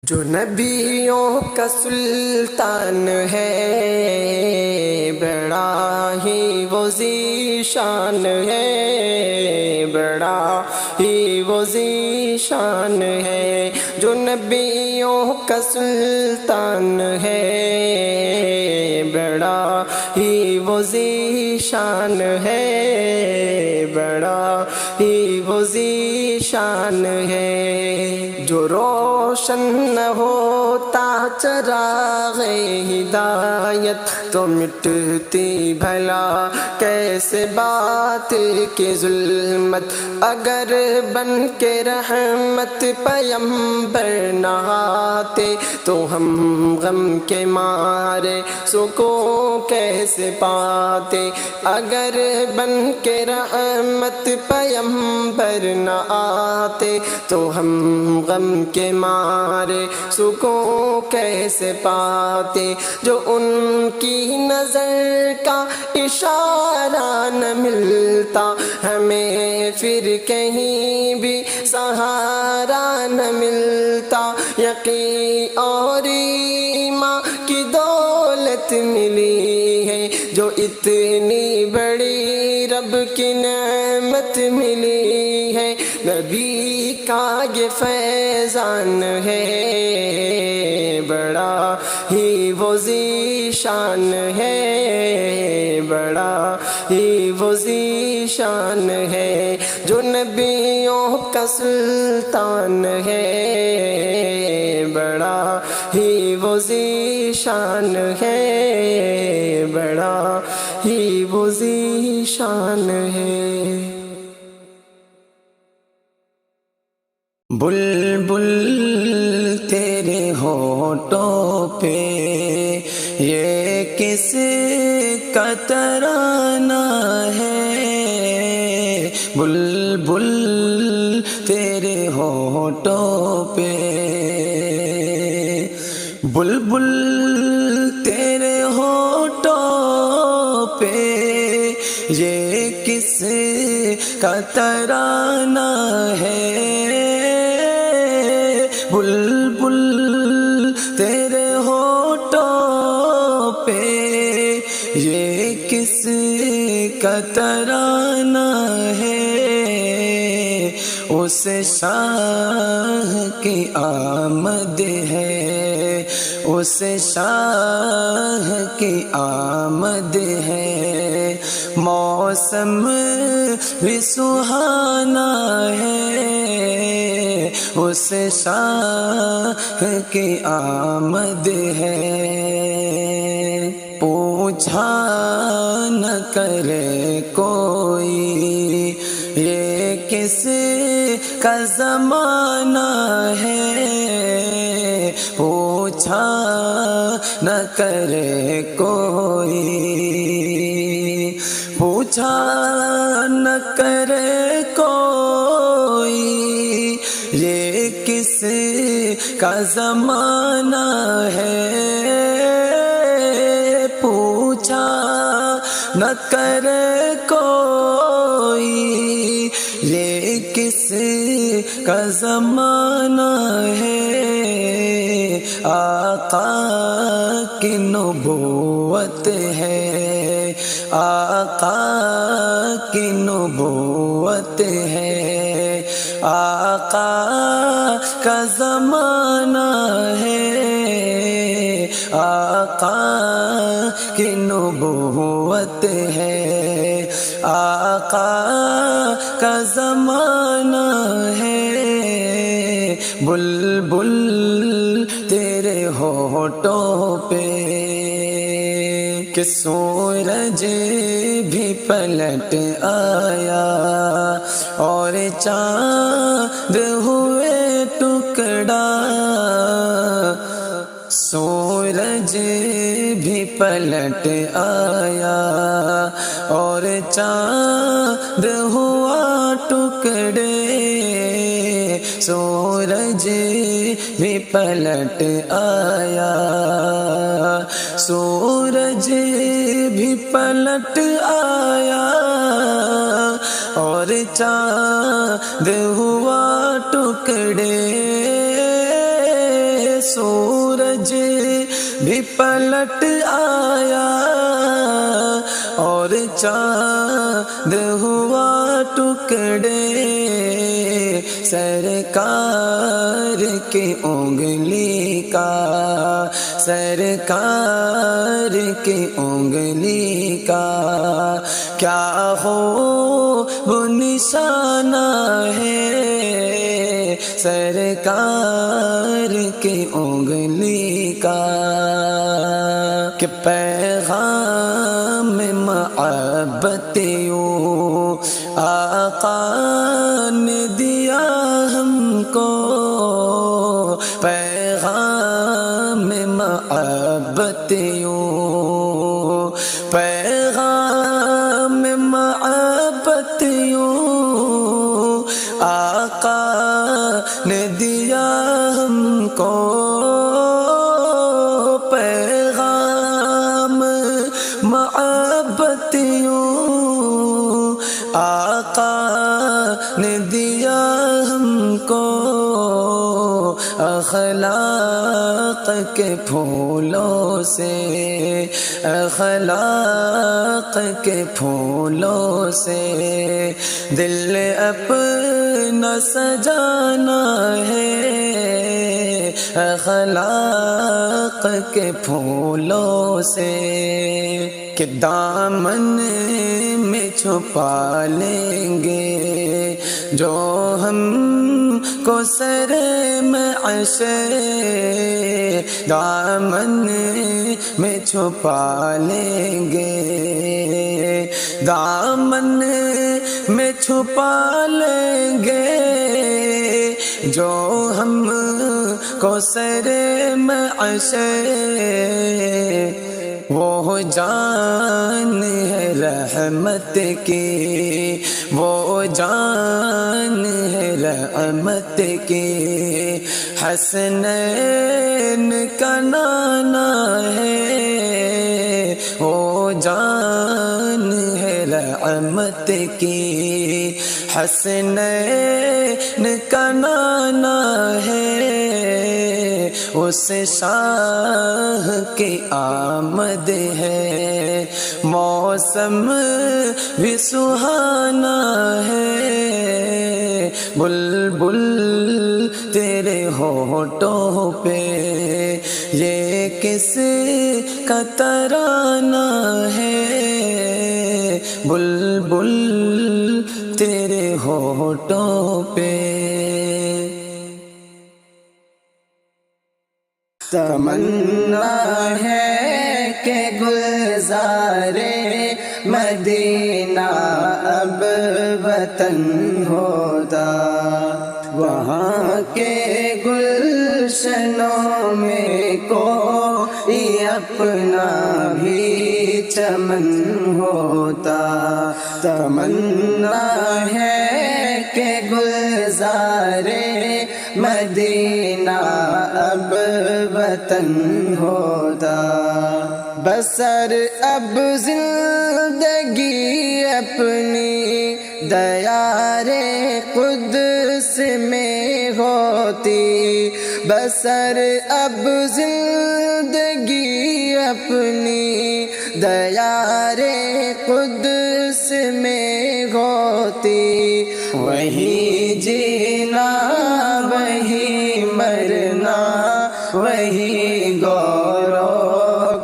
جو نبیوں کا سلطان ہے بڑا ہی وہ ذیشان ہے، بڑا ہی وہ ذیشان ہے۔ جو نبیوں کا سلطان ہے بڑا ہی وہ ذیشان ہے، بڑا ہی وہ ذیشان ہے۔ جو روشن نہ ہوتا چراغ ہدایت تو مٹتی بھلا کیسے باطل کی ظلمت۔ اگر بن کے رحمت پیمبر نہ آتے تو ہم غم کے مارے سکون کیسے پاتے۔ اگر بن کے رحمت پیمبر نہ آتے تو ہم غم کے مارے سکون کیسے پاتے۔ جو ان کی نظر کا اشارہ نہ ملتا ہمیں پھر کہیں بھی سہارا نہ ملتا۔ یقین اور ایمان کی دولت ملی ہے، جو اتنی بڑی رب کی نعمت ملی ہے۔ نبی کا یہ فیضان ہے بڑا ہی وہ ذیشان ہے، بڑا ہی وہ ذیشان ہے۔ جو نبیوں کا سلطان ہے بڑا ہی وہ ذیشان ہے، بڑا ہی وہ ذیشان ہے۔ بلبل تیرے ہونٹوں پہ یہ کس کا ترانہ ہے، بلبل تیرے ہونٹوں پہ، بلبل تیرے ہونٹوں پہ یہ کس کا ترانہ ہے، بلبل تیرے ہونٹوں پہ یہ کس کا ترانہ ہے۔ اس شاہ کی آمد ہے، اس شاہ کی آمد ہے، موسم بھی سہانا ہے، اس شاہ کی آمد ہے۔ پوچھا نہ کرے کوئی یہ کس کا زمانہ ہے، پوچھا نہ کرے کوئی، پوچھا نہ کرے کوئی یہ کس کا زمانہ ہے، پوچھا نہ کرے کوئی یہ کس کا زمانہ ہے۔ آقا کی نبوت ہے، آقا کی نبوت ہے، آقا کا زمانہ ہے، آقا کی نبوت ہے، آقا کا زمانہ ہے۔ بلبل تیرے ہونٹوں پہ کہ سورج بھی پلٹ آیا اور چاند ہوئے ٹکڑا، سورج بھی پلٹ آیا اور چاند ہوا ٹکڑے، سورج بھی پلٹ آیا، سورج بھی پلٹ آیا اور چاند ہوا ٹکڑے، سورج بھی پلٹ آیا اور چاند ہوا ٹکڑے سرکار کی انگلی کا، سرکار کی انگلی کا کیا ہو وہ نشانہ ہے، سرکار کی انگلی کا کہ پیغام محبت یوں آقا نے دیا ہم کو، پیغام محبت یوں، پیغام محبت یوں آقا نے دیا ہم کو، پیغام محبت یوں آقا نے دیا ہم کو، اخلاق کے پھولوں سے، اخلاق کے پھولوں سے دل اپنا سجانا ہے، اخلاق کے پھولوں سے کہ دامن میں چھپا لیں گے جو ہم کو سر معشر، دامن میں چھپا لیں گے، دامن میں چھپا لیں گے جو ہم کو سر معشر، وہ جان ہے رحمت کی، وہ جان ہے رحمت کی، حسنین کا نانا ہے، وہ جان ہے رحمت کی، حسنین کا نانا ہے، اس شاہ کی آمد ہے، موسم بھی سہانا ہے، بلبل تیرے ہونٹوں پہ یہ کس کا ترانہ ہے، بلبل تیرے ہونٹوں پہ تمنا ہے کہ گلزارے مدینہ اب وطن ہوتا، وہاں کے گلشنوں میں کوئی اپنا بھی چمن ہوتا، تمنا ہے کہ گلزارے مدینہ اب وطن ہوتا، بسر اب زندگی اپنی دیار قدس میں ہوتی، بسر اب زندگی اپنی دیار قدس میں ہوتی، وہی جینا وہی مرنا وہی گورو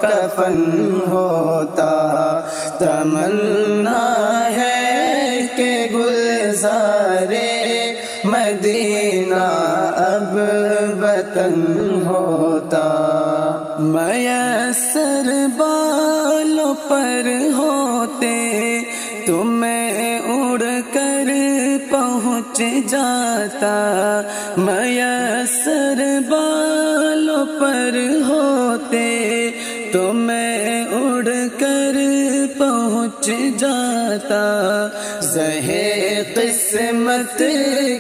کفن ہوتا، تمنا ہے کہ گلزارے مدینہ اب وطن ہوتا، میسر بالوں پر ہوتے تو میں اڑ کر پہنچ جاتا، میسر بالوں پر ہوتے تو میں اڑ کر پہنچ جاتا، زہے قسمت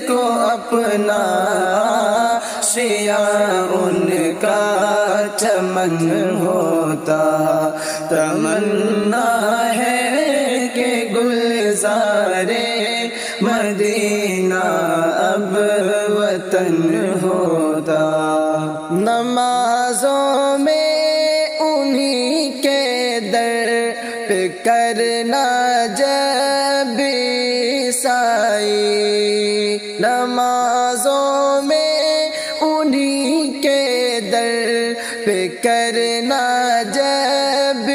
کو اپنا شیعہ ان کا چمن ہوتا، تمنا ہے کہ گلزارے مدینہ اب وطن ہوتا، نہ نمازوں میں انہی کے در پہ کرنا جب سائی، نمازوں میں انہی کے در پہ کرنا جب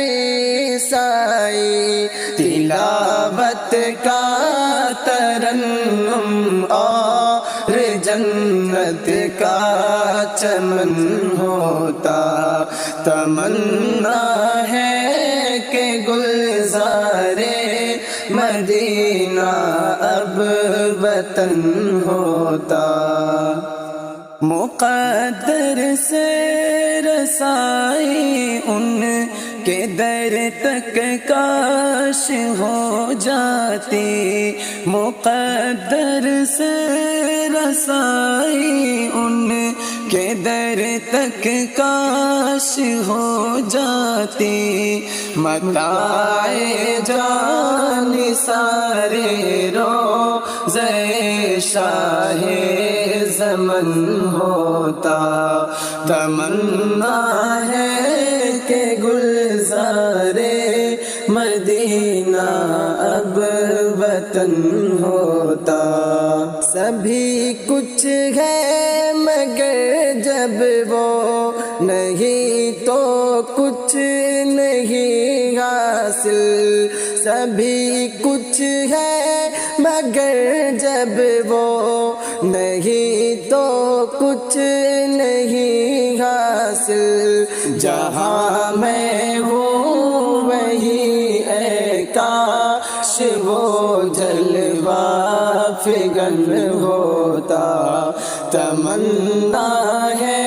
سائی، تلاوت کا ترنم اور جنت کا چمن ہوتا، تمنا ہے کہ گلزارے مدینہ اب وطن ہوتا، مقدر سے رسائی ان کے در تک کاش ہو جاتی، مقدر سے رسائی ان کے در تک کاش ہو جاتی، متاع جان سارے روضہ شاہ زمن ہوتا، تمنا ہے کہ گلزارے مدینہ اب وطن ہوتا، سبھی کچھ ہے مگر جب وہ نہیں تو کچھ نہیں حاصل، سبھی کچھ ہے مگر جب وہ نہیں تو کچھ نہیں حاصل، جہاں میں ہوں وہی اے کاش وہ جلوہ فگن ہوتا، تمنا ہے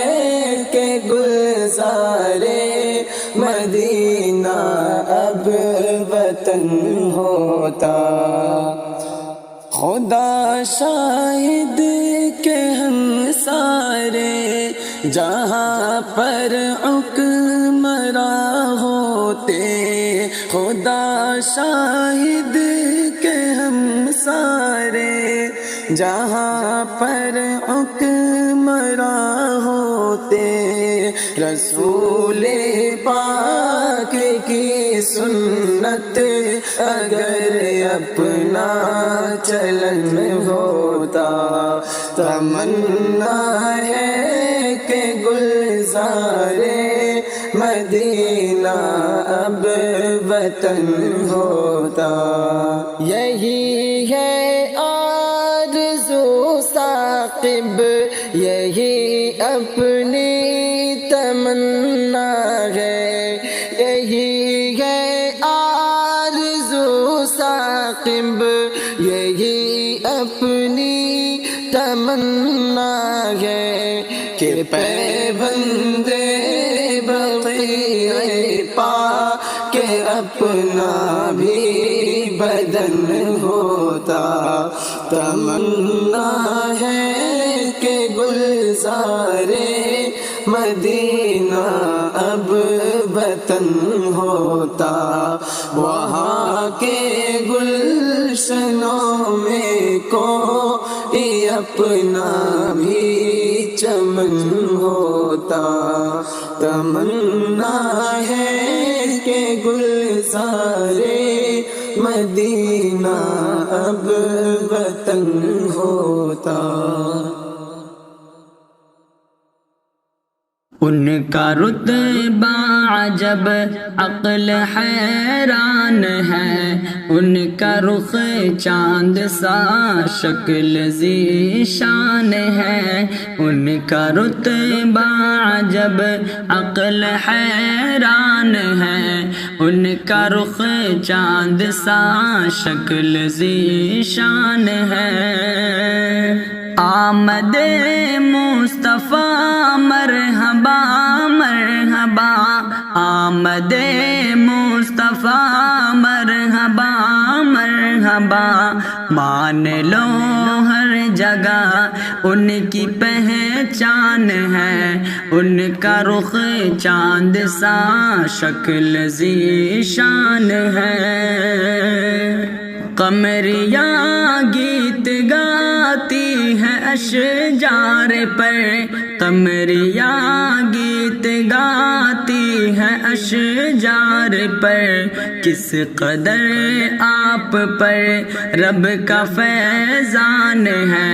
کہ گلزارے مدینہ اب وطن ہوتا، خدا شاہد کہ ہم سارے جہاں پر حکمراں ہوتے، خدا شاہد کہ ہم سارے جہاں پر حکمراں ہوتے، رسول پاک کی سنت اگر اپنا چلن ہوتا، تمنا ہے کہ گلزارے مدینہ اب وطن ہوتا، یہی ہے آرزو ثاقب، یہی اپنی تمنا ہے، یہی ہے آرزو ثاقب، یہی اپنی تمنا ہے کہ پیوند بقیع پاک اپنا بھی بدن ہوتا، تمنا ہے کہ گلزارے مدینہ اب وطن ہوتا، وہاں کے گلشنوں میں کوئی اپنا بھی چمن ہوتا، تمنا ہے کہ گلزارے مدینہ اب وطن ہوتا۔ ان کا رتبہ عجب عقل حیران ہے، ان کا رخ چاند سا شکل ذی شان ہے، ان کا رتبہ عجب عقل حیران ہے، ان کا رخ چاند سا شکل ذی شان ہے، آمد مصطفیٰ مرحبا مرحبا، آمد مصطفیٰ مرحبا مرحبا، مان لو ہر جگہ ان کی پہچان ہے، ان کا رخ چاند سا شکل ذی شان ہے، قمریاں گیت گاتی ہے اشجار پر، قمریاں گیت گاتی ہے اشجار پر، کس قدر آپ پر رب کا فیضان ہے،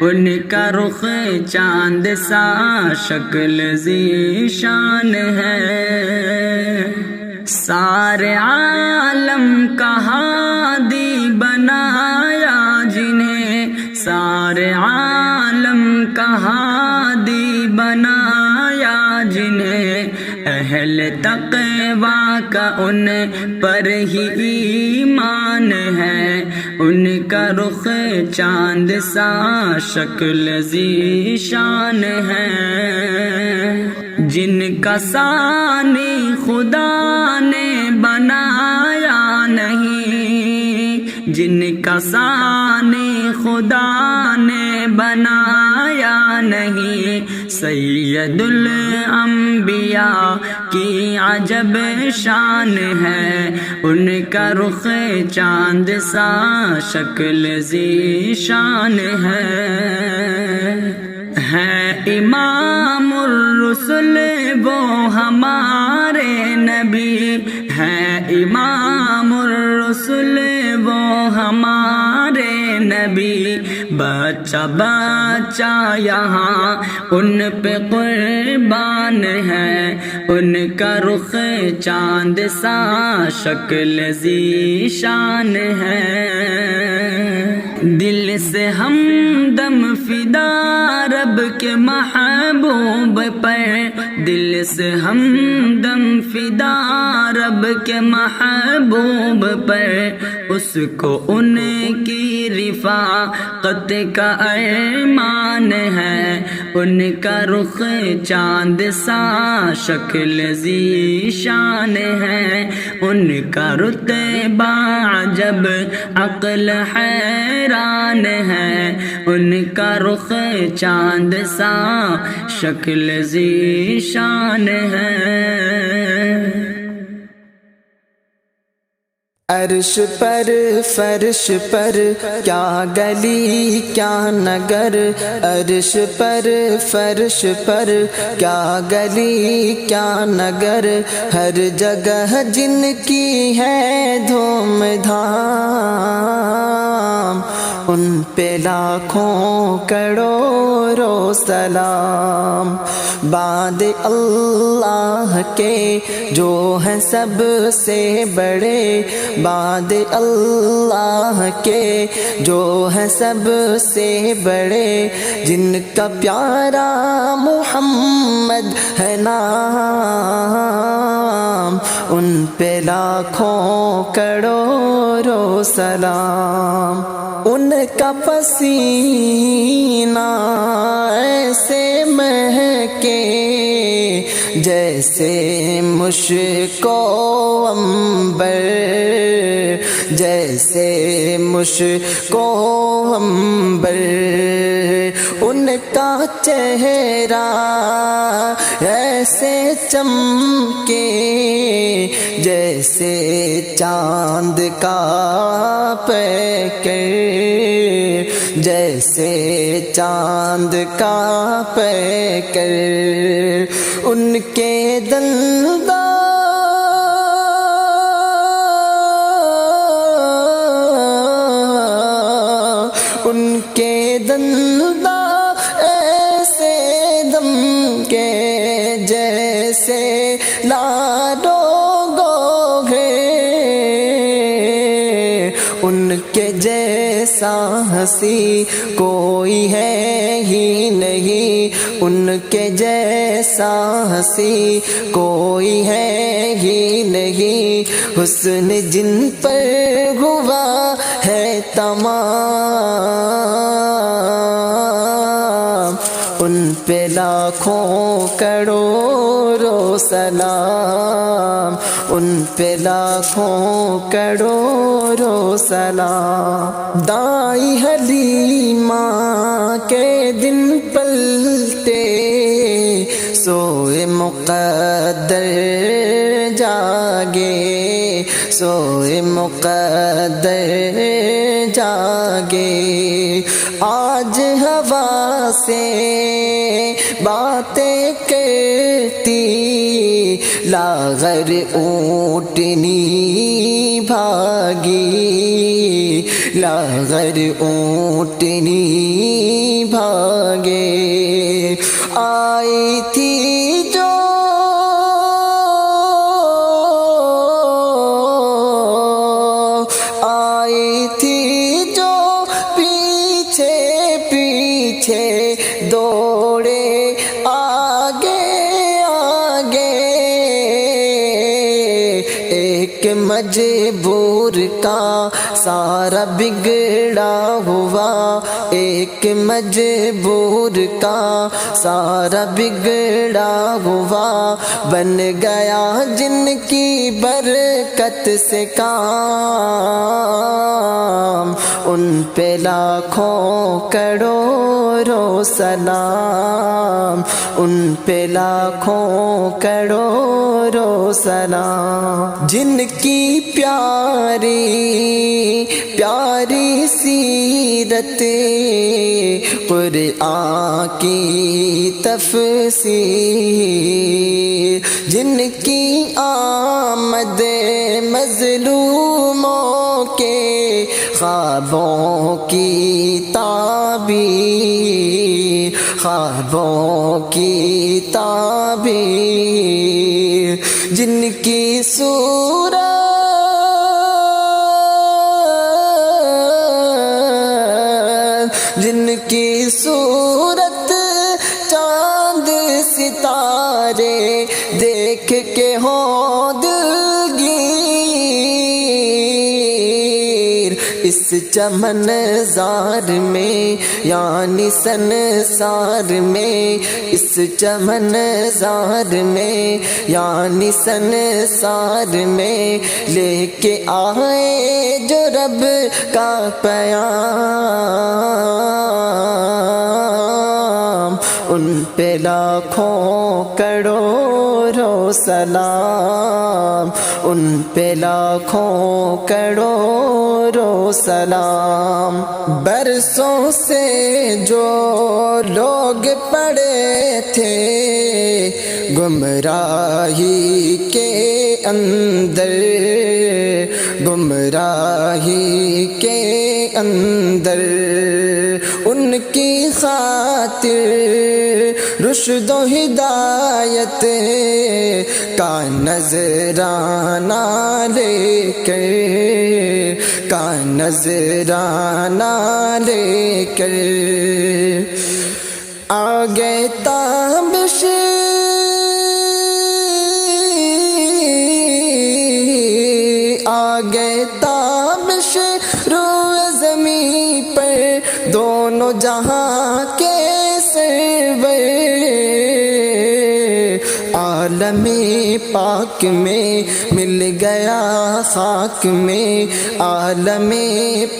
ان کا رخ چاند سا شکل ذیشان ہے۔ سارے عالم کا ہادی بنایا جنہیں، سارے عالم کا ہادی بنایا جنہیں، اہل تقویٰ کا ان پر ہی ایمان ہے، ان کا رخ چاند سا شکل ذیشان ہے۔ جن کا ثانی خدا نے بنایا نہیں، جن کا ثانی خدا نے بنایا نہیں، سید الانبیاء کی عجب شان ہے، ان کا رخ چاند سا شکل ذیشان ہے امام الرسل وہ ہمارے نبی، ہے امام الرسل وہ ہمارے نبی، بچہ بچہ یہاں ان پہ قربان ہے، ان کا رخ چاند سا شکل ذیشان ہے۔ دل سے ہم دم فدا رب کے محبوب پر، دل سے ہم دم فدا رب کے محبوب پر، اس کو ان کی رفاقت کا ارمان ہے، ان کا رخ چاند سا شکل ذیشان ہے، ان کا رتبہ عجب عقل حیران ہے، ان کا رخ چاند سا شکل ذیشان ہے۔ عرش پر فرش پر کیا گلی کیا نگر، عرش پر فرش پر کیا گلی کیا نگر، ہر جگہ جن کی ہے دھوم دھام، ان پہ لاکھوں کروڑوں سلام۔ بعد اللہ کے جو ہیں سب سے بڑے، بعد اللہ کے جو ہیں سب سے بڑے، جن کا پیارا محمد ہے نام، ان پہ لاکھوں کروڑوں سلام۔ ان کا پسینہ ایسے مہکے جیسے مشک و عنبر، جیسے مشک و عنبر، ان کا چہرہ ایسے چمکے جیسے چاند کا پیکر، جیسے چاند کا پیکر، ان کے دنداں ان کے دنداں ایسے دم کے جیسے لاڈو گوگھے، ان کے جیسا ہنسی کوئی ہے ہی نہیں، ان کے جیسا ہنسی کوئی ہے ہی نہیں، حسن جن پر ہوا ہے تمام، ان پہ لاکھوں کروڑوں سلام، ان پہ لاکھوں کروڑوں سلام۔ دائی حلیمہ کے دن پلتے سوئے مقدر جاگے، سوئے مقدر جاگے، آج ہوا سے باتیں کرتی لاغر اونٹنی بھاگی لاغر اونٹنی بھاگے آئی تھی جو آئی تھی جو پیچھے پیچھے دوڑے آگے آگے ایک مجبور کا سارا بگڑا ہوا ایک مجبور کا سارا بگڑا ہوا بن گیا جن کی برکت سے کام ان پہ لاکھوں کروڑوں سلام ان پہ لاکھوں کروڑوں سلام جن کی پیاری پیاری سیرت قرآن کی تفسیر جن کی آمد مظلوموں کے خوابوں کی تعبیر خوابوں کی تعبیر جن کی صورت جن کی صورت چاند ستارے دیکھ کے ہوں دلگیر اس چمن زار میں یعنی سنسار میں اس چمن زار میں یعنی سنسار میں لے کے آئے جو رب کا پیام ان پہ لاکھوں کروڑوں سلام ان پہ لاکھوں کروڑوں سلام برسوں سے جو لوگ پڑے تھے گمراہی کے اندر گمراہی کے اندر ان کی خاطر رشد و ہدایت کا نذرانہ لے کر کا نذرانہ لے کر آگے تابش آگے تابش روئے زمین پر دونوں جہاں کے سرور عالم پاک میں مل گیا خاک میں عالم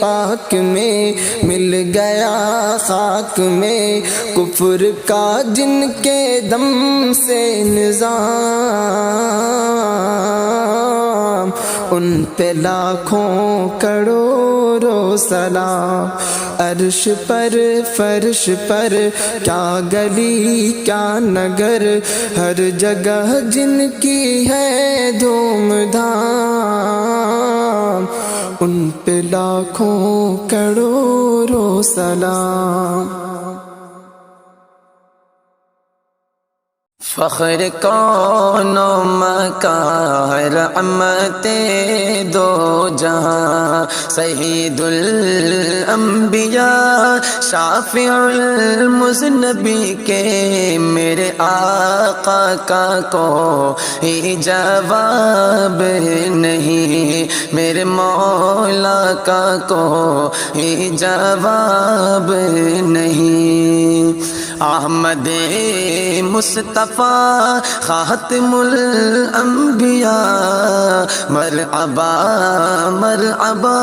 پاک میں مل گیا خاک میں کفر کا جن کے دم سے نظام ان پہ لاکھوں کروڑوں سلام عرش پر فرش پر کیا گلی کیا نگر ہر جگہ جن کی ہے دھوم دھام ان پہ لاکھوں کروڑوں سلام فخر کون و مکان رحمت دو جہاں سید الانبیاء شافع المذنبی کے میرے آقا کا کوئی جواب نہیں میرے مولا کا کوئی جواب نہیں احمد مصطفیٰ خاتم الانبیاء مرحبا مرحبا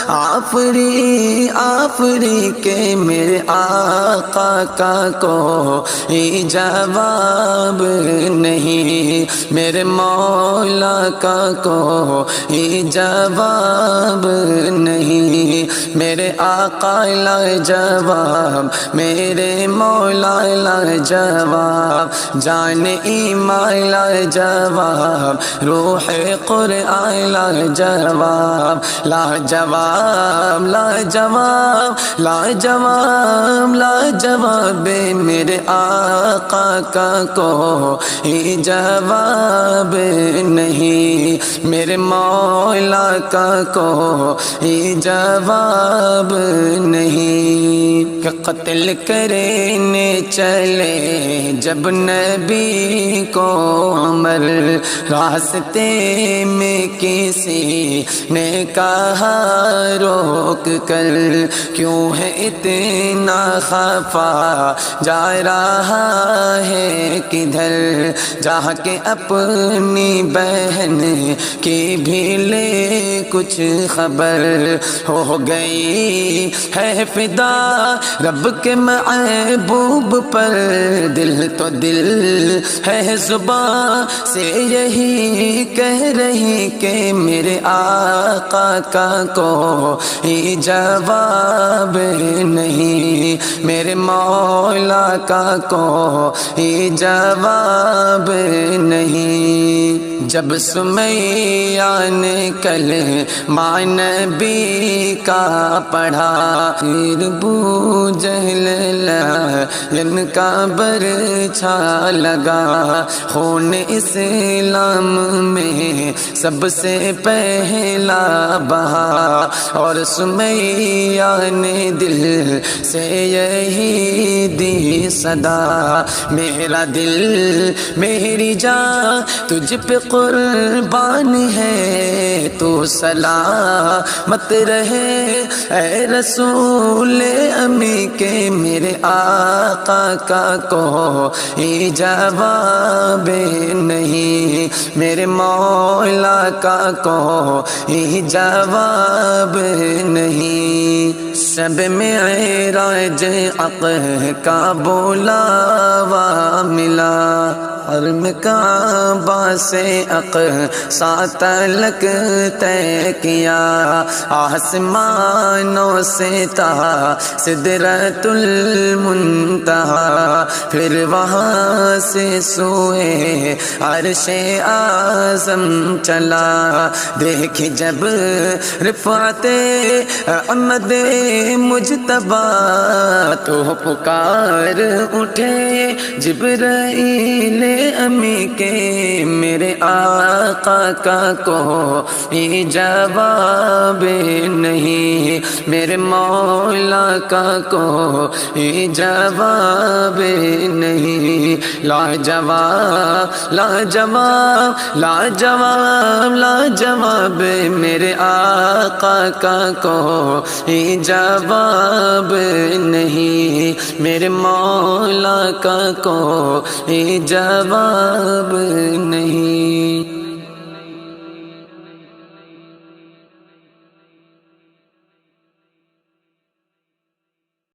آفری آفری کے میرے آقا کا کوئی جواب نہیں میرے مولا کا کوئی جواب نہیں، میرے آقا لاجواب، میرے مولا لاجواب، جان ایمان لاجواب، روح قرآن لاجواب، لاجواب لاجواب لاجواب لاجواب، میرے آقا کا کوئی جواب نہیں، میرے مولا کا کوئی جواب نہیں۔ کہ قتل کرنے چلے جب نبی کو عمر، راستے میں کسی نے کہا روک کر، کیوں ہے اتنا خفا جا رہا ہے کدھر، جہاں کے اپنی بہن کی بھی لے کچھ خبر، ہو گئی ہے فدا رب کے محبوب پر، دل تو دل ہے زباں سے یہی کہہ رہی کہ میرے آقا کا کوئی جواب نہیں، میرے مولا کا کوئی جواب نہیں۔ جب سمیہ نے کلمہ نبی کا پڑھا، پھر ابو جہل ان کا برچھا لگا، خون اسلام میں سب سے پہلا بہا، اور سمیہ نے دل سے یہی دی صدا، میرا دل میری جان تجھ پہ قربان ہے، تو سلامت رہے اے رسول امی کے، میرے آقا کا کوئی جواب نہیں، میرے مولا کا کوئی جواب نہیں۔ شب معراج عقل کا بلاوا ملا، حرم کعبہ سے اقصی تلک طے کیا، آسمانوں سے تا سدرۃ المنتہا، پھر وہاں سے سوئے عرش اعظم چلا، دیکھ جب رفعت احمد مجتبی، تو پکار اٹھے جبرائیل امی کے، میرے آقا کا کوئی جواب نہیں، میرے مولا کا کوئی جواب نہیں، لاجواب لاجواب لاجواب لاجواب، میرے آقا کا کوئی جواب نہیں، میرے مولا کا کوئی جواب نہیں۔